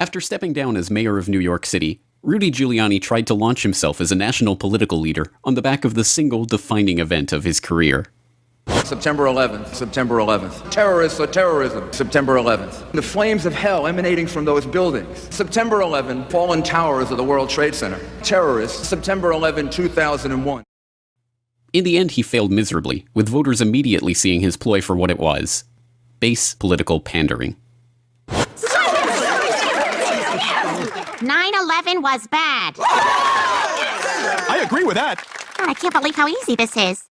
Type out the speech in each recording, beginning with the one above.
After stepping down as mayor of New York City, Rudy Giuliani tried to launch himself as a national political leader on the back of the single defining event of his career. September 11th, September 11th. Terrorists or terrorism, September 11th. The flames of hell emanating from those buildings. September 11, fallen towers of the World Trade Center. Terrorists, September 11, 2001. In the end, he failed miserably, with voters immediately seeing his ploy for what it was: base political pandering. 9/11 was bad. I agree with that. God, I can't believe how easy this is.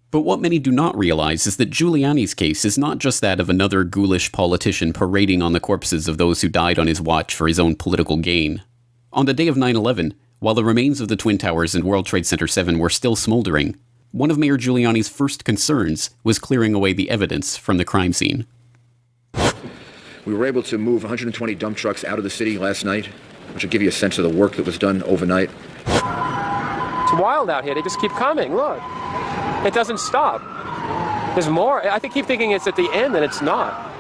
But what many do not realize is that Giuliani's case is not just that of another ghoulish politician parading on the corpses of those who died on his watch for his own political gain. On the day of 9/11, while the remains of the Twin Towers and World Trade Center 7 were still smoldering, one of Mayor Giuliani's first concerns was clearing away the evidence from the crime scene. We were able to move 120 dump trucks out of the city last night, which will give you a sense of the work that was done overnight. It's wild out here. They just keep coming. Look. It doesn't stop. There's more. I keep thinking it's at the end, and it's not.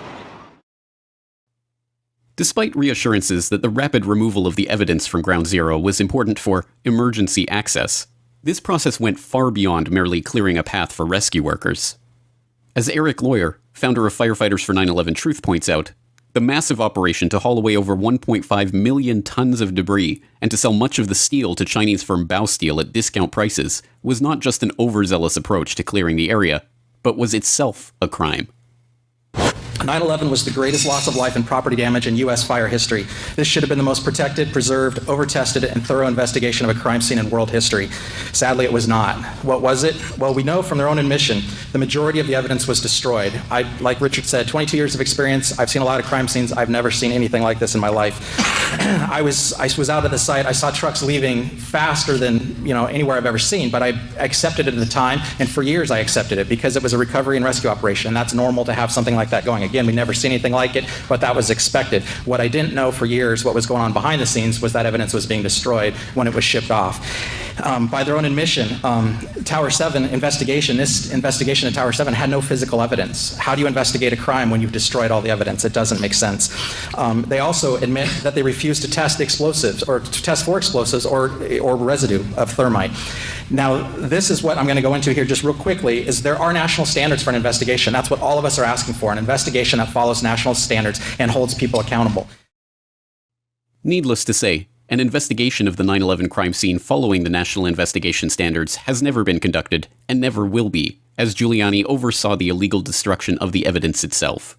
Despite reassurances that the rapid removal of the evidence from Ground Zero was important for emergency access, this process went far beyond merely clearing a path for rescue workers. As Eric Lawyer, founder of Firefighters for 9/11 Truth, points out, the massive operation to haul away over 1.5 million tons of debris and to sell much of the steel to Chinese firm Baosteel at discount prices was not just an overzealous approach to clearing the area, but was itself a crime. 9/11 was the greatest loss of life and property damage in U.S. fire history. This should have been the most protected, preserved, over-tested, and thorough investigation of a crime scene in world history. Sadly, it was not. What was it? Well, we know from their own admission, the majority of the evidence was destroyed. Like Richard said, 22 years of experience. I've seen a lot of crime scenes. I've never seen anything like this in my life. I was out of the site. I saw trucks leaving faster than anywhere I've ever seen, but I accepted it at the time, and for years I accepted it because it was a recovery and rescue operation, and that's normal to have something like that going. Again, we never seen anything like it, but that was expected. What I didn't know for years, what was going on behind the scenes, was that evidence was being destroyed when it was shipped off. By their own admission, Tower 7 investigation, this investigation at Tower 7 had no physical evidence. How do you investigate a crime when you've destroyed all the evidence? It doesn't make sense. They also admit that they refused to test explosives or to test for explosives or residue of thermite. Now, this is what I'm going to go into here just real quickly, is there are national standards for an investigation. That's what all of us are asking for, an investigation that follows national standards and holds people accountable. Needless to say, an investigation of the 9/11 crime scene following the national investigation standards has never been conducted and never will be, as Giuliani oversaw the illegal destruction of the evidence itself.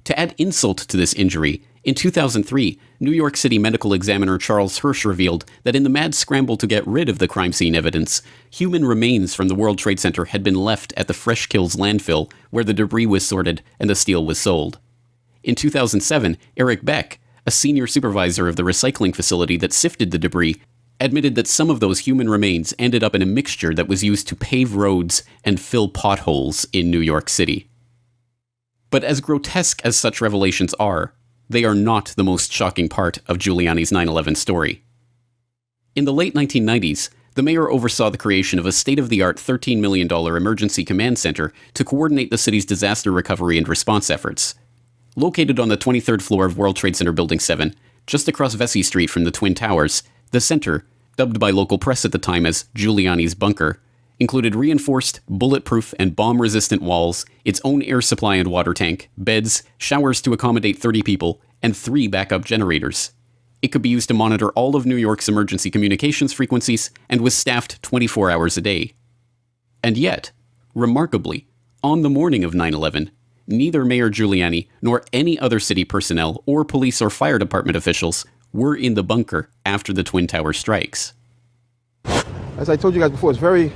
To add insult to this injury, in 2003, New York City medical examiner Charles Hirsch revealed that in the mad scramble to get rid of the crime scene evidence, human remains from the World Trade Center had been left at the Fresh Kills landfill, where the debris was sorted and the steel was sold. In 2007, Eric Beck, a senior supervisor of the recycling facility that sifted the debris, admitted that some of those human remains ended up in a mixture that was used to pave roads and fill potholes in New York City. But as grotesque as such revelations are, they are not the most shocking part of Giuliani's 9/11 story. In the late 1990s, the mayor oversaw the creation of a state-of-the-art $13 million emergency command center to coordinate the city's disaster recovery and response efforts. Located on the 23rd floor of World Trade Center Building 7, just across Vesey Street from the Twin Towers, the center, dubbed by local press at the time as Giuliani's bunker, included reinforced, bulletproof, and bomb-resistant walls, its own air supply and water tank, beds, showers to accommodate 30 people, and 3 backup generators. It could be used to monitor all of New York's emergency communications frequencies and was staffed 24 hours a day. And yet, remarkably, on the morning of 9/11, neither Mayor Giuliani nor any other city personnel or police or fire department officials were in the bunker after the Twin Tower strikes. As I told you guys before, it was very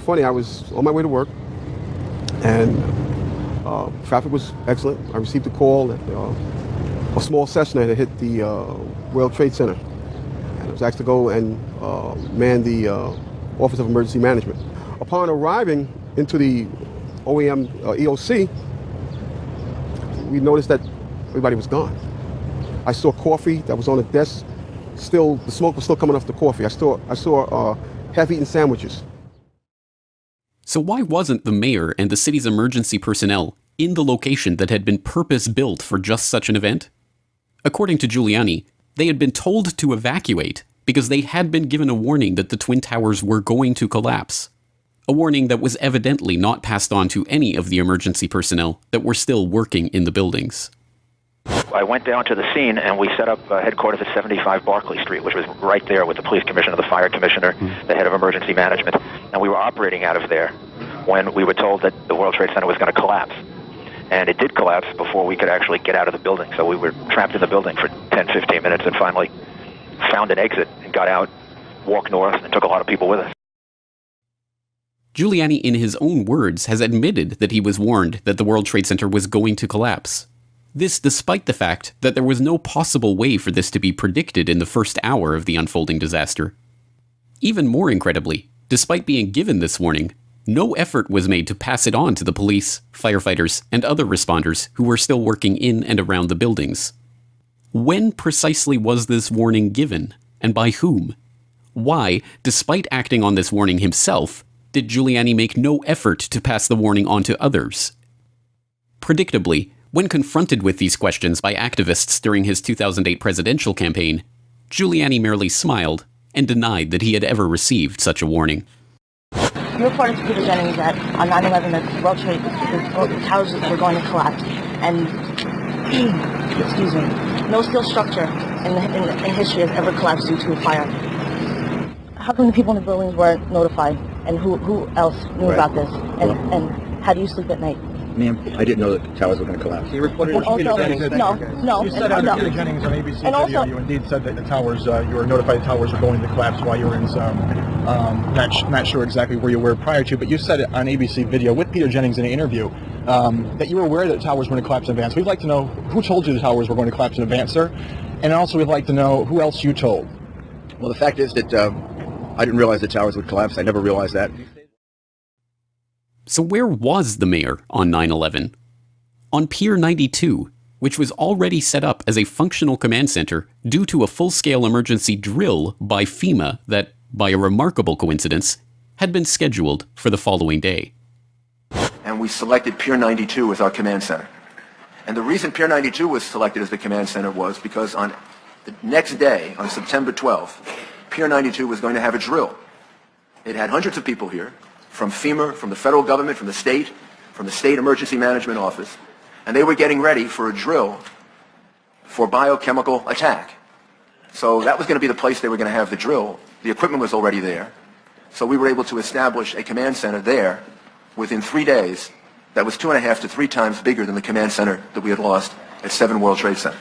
funny. I was on my way to work, and traffic was excellent. I received a call that a small Cessna had hit the World Trade Center, and I was asked to go and man the Office of Emergency Management. Upon arriving into the OEM EOC, we noticed that everybody was gone. I saw coffee that was on the desk. Still, the smoke was still coming off the coffee. I saw half-eaten sandwiches. So why wasn't the mayor and the city's emergency personnel in the location that had been purpose-built for just such an event? According to Giuliani, they had been told to evacuate because they had been given a warning that the Twin Towers were going to collapse. A warning that was evidently not passed on to any of the emergency personnel that were still working in the buildings. I went down to the scene and we set up headquarters at 75 Barclay Street, which was right there with the police commissioner, the fire commissioner, the head of emergency management. And we were operating out of there when we were told that the World Trade Center was going to collapse. And it did collapse before we could actually get out of the building. So we were trapped in the building for 10, 15 minutes and finally found an exit and got out, walked north, and took a lot of people with us. Giuliani, in his own words, has admitted that he was warned that the World Trade Center was going to collapse. This despite the fact that there was no possible way for this to be predicted in the first hour of the unfolding disaster. Even more incredibly, despite being given this warning, no effort was made to pass it on to the police, firefighters, and other responders who were still working in and around the buildings. When precisely was this warning given, and by whom? Why, despite acting on this warning himself, did Giuliani make no effort to pass the warning on to others? Predictably, when confronted with these questions by activists during his 2008 presidential campaign, Giuliani merely smiled and denied that he had ever received such a warning. You reported to Peter Jennings that on 9/11 that the World Trade, the towers were going to collapse, and excuse me, no steel structure in history has ever collapsed due to a fire. How come the people in the buildings weren't notified, and who else knew about this, and how do you sleep at night? Ma'am, I didn't know that the towers were going to collapse. You reported to Peter Jennings. No. You said on Peter Jennings on ABC video, you indeed said that the towers, you were notified the towers were going to collapse while you were in some, not sure exactly where you were prior to, but you said it on ABC video with Peter Jennings in an interview that you were aware that the towers were going to collapse in advance. We'd like to know who told you the towers were going to collapse in advance, sir, and also we'd like to know who else you told. Well, the fact is that I didn't realize the towers would collapse. I never realized that. So where was the mayor on 9/11? On Pier 92, which was already set up as a functional command center due to a full-scale emergency drill by FEMA that, by a remarkable coincidence, had been scheduled for the following day. And we selected Pier 92 as our command center. And the reason Pier 92 was selected as the command center was because on the next day, on September 12th, Pier 92 was going to have a drill. It had hundreds of people here, from FEMA, from the federal government, from the state emergency management office, and they were getting ready for a drill for biochemical attack. So that was going to be the place they were going to have the drill. The equipment was already there. So we were able to establish a command center there within 3 days that was 2.5 to 3 times bigger than the command center that we had lost at 7 World Trade Center.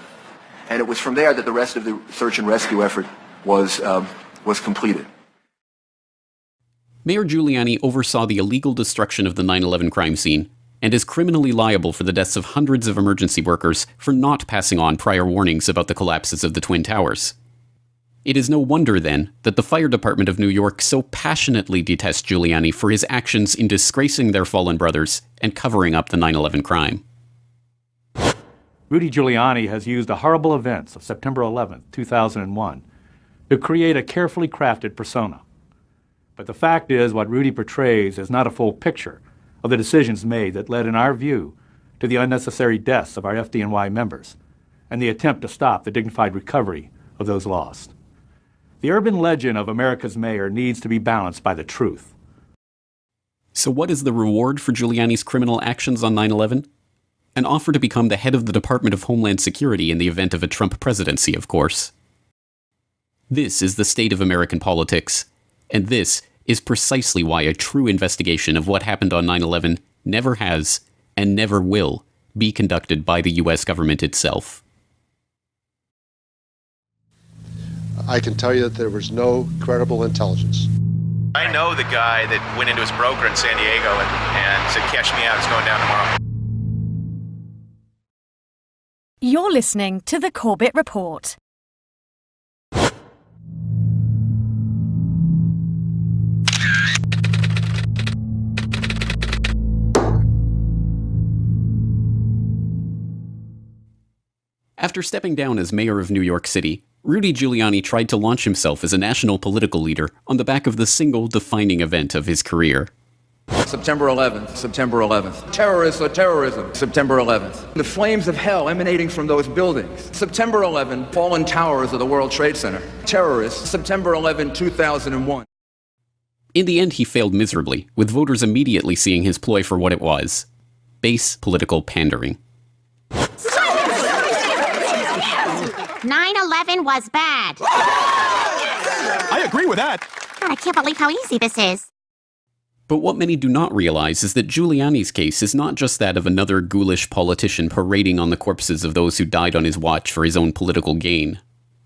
And it was from there that the rest of the search and rescue effort was completed. Mayor Giuliani oversaw the illegal destruction of the 9/11 crime scene and is criminally liable for the deaths of hundreds of emergency workers for not passing on prior warnings about the collapses of the Twin Towers. It is no wonder, then, that the fire department of New York so passionately detests Giuliani for his actions in disgracing their fallen brothers and covering up the 9/11 crime. Rudy Giuliani has used the horrible events of September 11, 2001, to create a carefully crafted persona. But the fact is, what Rudy portrays is not a full picture of the decisions made that led, in our view, to the unnecessary deaths of our FDNY members and the attempt to stop the dignified recovery of those lost. The urban legend of America's mayor needs to be balanced by the truth. So what is the reward for Giuliani's criminal actions on 9/11? An offer to become the head of the Department of Homeland Security in the event of a Trump presidency, of course. This is the state of American politics, and this is precisely why a true investigation of what happened on 9/11 never has, and never will, be conducted by the U.S. government itself. I can tell you that there was no credible intelligence. I know the guy that went into his broker in San Diego and said, "Cash me out, it's going down tomorrow." You're listening to The Corbett Report. After stepping down as mayor of New York City, Rudy Giuliani tried to launch himself as a national political leader on the back of the single defining event of his career. September 11th, September 11th. Terrorists or terrorism, September 11th. The flames of hell emanating from those buildings. September 11, fallen towers of the World Trade Center. Terrorists, September 11, 2001. In the end, he failed miserably, with voters immediately seeing his ploy for what it was: base political pandering. 9/11 was bad. I agree with that. God, I can't believe how easy this is. But what many do not realize is that Giuliani's case is not just that of another ghoulish politician parading on the corpses of those who died on his watch for his own political gain.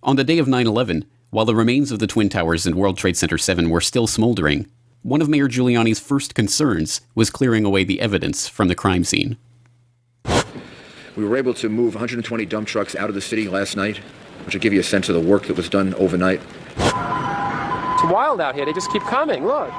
On the day of 9/11, while the remains of the Twin Towers and World Trade Center 7 were still smoldering, one of Mayor Giuliani's first concerns was clearing away the evidence from the crime scene. We were able to move 120 dump trucks out of the city last night, which will give you a sense of the work that was done overnight. It's wild out here. They just keep coming. Look.